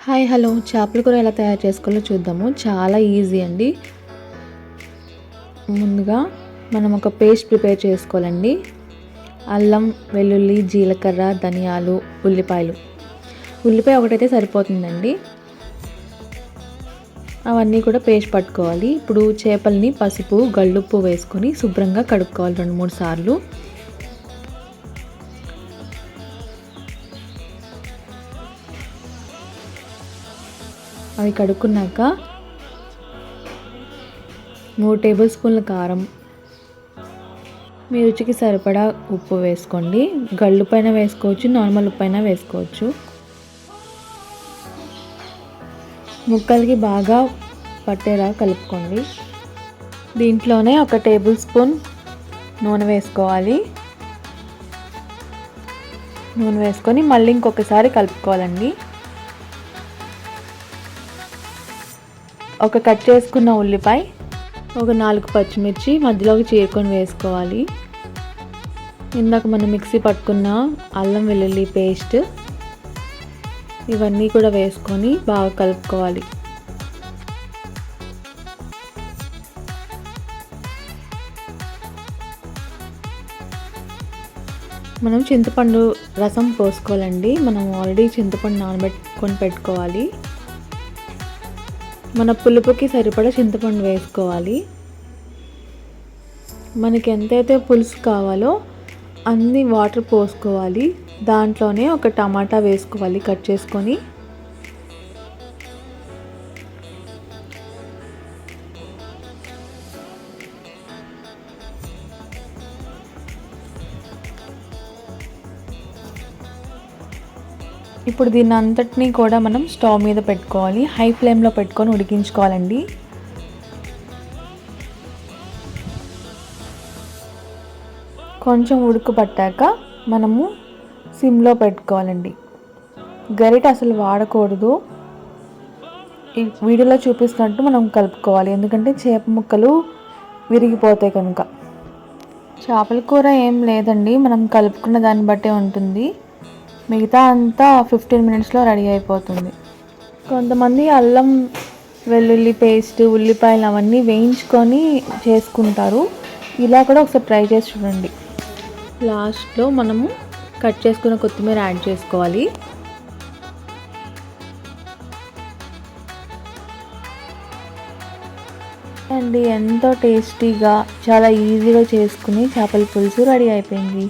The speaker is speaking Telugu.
హాయ్ హలో చేపల కూర ఎలా తయారు చేసుకోవాలో చూద్దాము. చాలా ఈజీ అండి. ముందుగా మనం ఒక పేస్ట్ ప్రిపేర్ చేసుకోవాలండి. అల్లం, వెల్లుల్లి, జీలకర్ర, ధనియాలు, ఉల్లిపాయ ఒకటైతే సరిపోతుందండి. అవన్నీ కూడా పేస్ట్ పట్టుకోవాలి. ఇప్పుడు చేపల్ని పసుపు, గళ్ళుప్పు వేసుకొని శుభ్రంగా కడుక్కోవాలి 2-3 సార్లు. అవి కడుక్కున్నాక 3 టేబుల్ స్పూన్ల కారం, మీ రుచికి సరిపడా ఉప్పు వేసుకోండి. గళ్ళు పైన వేసుకోవచ్చు, నార్మల్ ఉప్పు అయినా వేసుకోవచ్చు. ముక్కలకి బాగా పట్టేలా కలుపుకోండి. దీంట్లోనే 1 టేబుల్ స్పూన్ నూనె వేసుకోవాలి. నూనె వేసుకొని మళ్ళీ ఇంకొకసారి కలుపుకోవాలండి. ఒక కట్ చేసుకున్న ఉల్లిపాయ, ఒక 4 పచ్చిమిర్చి మధ్యలోకి చీరుకొని వేసుకోవాలి. ఇందాక మనం మిక్సీ పట్టుకున్న అల్లం వెల్లుల్లి పేస్ట్ ఇవన్నీ కూడా వేసుకొని బాగా కలుపుకోవాలి. మనం చింతపండు రసం పోసుకోవాలండి. మనం ఆల్రెడీ చింతపండు నానబెట్టుకొని పెట్టుకోవాలి. మన పులుపుకి సరిపడా చింతపండు వేసుకోవాలి. మనకి ఎంతైతే పులుసు కావాలో అన్ని వాటర్ పోసుకోవాలి. దాంట్లోనే ఒక టమాటా వేసుకోవాలి కట్ చేసుకొని. ఇప్పుడు దీన్ని అంతటినీ కూడా మనం స్టవ్ మీద పెట్టుకోవాలి. హై ఫ్లేమ్లో పెట్టుకొని ఉడికించుకోవాలండి. కొంచెం ఉడుకు పట్టాక మనము సిమ్లో పెట్టుకోవాలండి. గరిట అసలు వాడకూడదు. ఈ వీడియోలో చూపిస్తున్నట్టు మనం కలుపుకోవాలి, ఎందుకంటే చేప ముక్కలు విరిగిపోతాయి కనుక. చేపల కూర ఏం లేదండి, మనం కలుపుకున్న దాన్ని బట్టే ఉంటుంది. మిగతా అంతా 15 మినిట్స్లో రెడీ అయిపోతుంది. కొంతమంది అల్లం వెల్లుల్లి పేస్ట్, ఉల్లిపాయలు అవన్నీ వేయించుకొని చేసుకుంటారు. ఇలా కూడా ఒకసారి ట్రై చేసి చూడండి. లాస్ట్లో మనము కట్ చేసుకున్న కొత్తిమీర యాడ్ చేసుకోవాలి. అండి ఎంతో టేస్టీగా చాలా ఈజీగా చేసుకుని చేపల పులుసు రెడీ అయిపోయింది.